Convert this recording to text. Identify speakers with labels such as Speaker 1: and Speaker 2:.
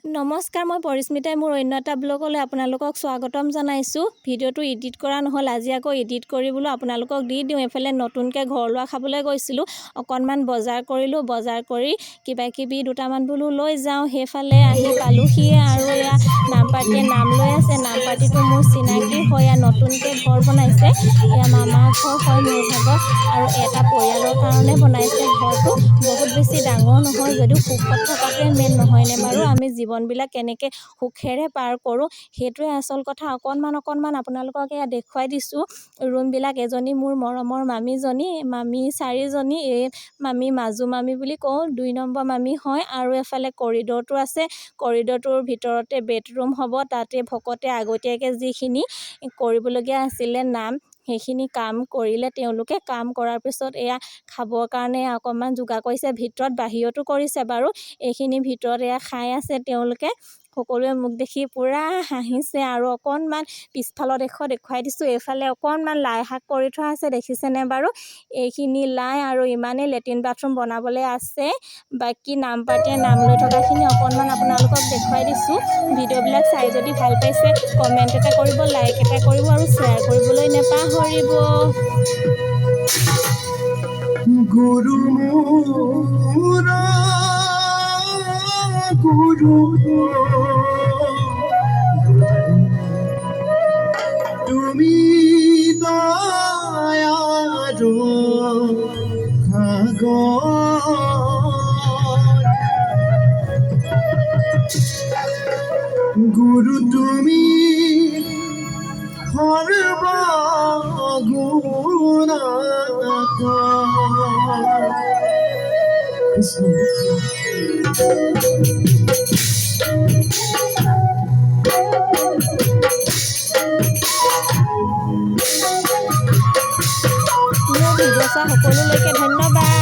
Speaker 1: নমস্কাৰ, মই পৰিস্মিতাই মোৰ অন্য এটা ব্লগলৈ আপোনালোকক স্বাগতম জনাইছোঁ। ভিডিঅ'টো এডিট কৰা নহ'ল, আজি আকৌ এডিট কৰিবলৈ আপোনালোকক দি দিওঁ। এইফালে নতুনকৈ ঘৰ লোৱা খাবলৈ গৈছিলোঁ, অকণমান বজাৰ কৰিলোঁ। বজাৰ কৰি কিবাকিবি দুটামান বোলো লৈ যাওঁ। সেইফালে আহি পালোহিয়ে আৰু এয়া নামপাৰ্টিয়ে নাম লৈ আছে। নামপাৰ্টিটো মোৰ চিনাকি হয়, নতুনকৈ ঘৰ বনাইছে। এয়া মামাৰ ঘৰ হয় মোৰ ভাগৰ, আৰু এটা পৰিয়ালৰ কাৰণে বনাইছে। ঘৰটো বহুত বেছি ডাঙৰ নহয় যদিও সুখত থকাটোৱে মেইন নহয়নে বাৰু। আমি জীৱনবিলাক কেনেকৈ সুখেৰে পাৰ কৰোঁ সেইটোৱে আচল কথা। অকণমান আপোনালোকক এয়া দেখুৱাই দিছোঁ ৰুমবিলাক। এজনী মোৰ মৰমৰ মামীজনী, মামী 4জনী, এই মামী মাজু মামী বুলি কওঁ, 2 নম্বৰ মামী হয়। আৰু এফালে কৰিডৰটো আছে, কৰিডৰটোৰ ভিতৰতে বেডৰুম হ'ব। তাতে ভকতে আগতীয়াকৈ যিখিনি কৰিবলগীয়া আছিলে সেইখিনি কাম কৰিলে তেওঁলোকে। কাম কৰাৰ পিছত এয়া খাবৰ কাৰণে অকণমান যোগাৰ কৰিছে, ভিতৰত বাহিৰতো কৰিছে বাৰু। এইখিনি ভিতৰত এয়া খাই আছে তেওঁলোকে। সকলোৱে মোক দেখি পূৰা হাঁহিছে। আৰু অকণমান পিছফালৰ দেখুৱাই দিছোঁ। এইফালে অকণমান লাই শাক কৰি থোৱা আছে, দেখিছেনে বাৰু। এইখিনি লাই আৰু ইমানেই লেট্ৰিন বাথৰুম বনাবলৈ আছে। বাকী নামপাৰ্টিয়ে নাম লৈ থকাখিনি অকণমান আপোনালোকক দেখুৱাই দিছোঁ। ভিডিঅ'বিলাক চাই যদি ভাল পাইছে কমেণ্ট এটা কৰিব, লাইক এটা কৰিব আৰু শ্বেয়াৰ কৰিবলৈ নেপাহৰিব।
Speaker 2: গুৰু মোৰা গুৰু তুমি দয়াৰ সাগৰ গুৰু তুমি
Speaker 1: মোৰ ভিডিঅ' চোৱা সকলোলৈকে ধন্যবাদ।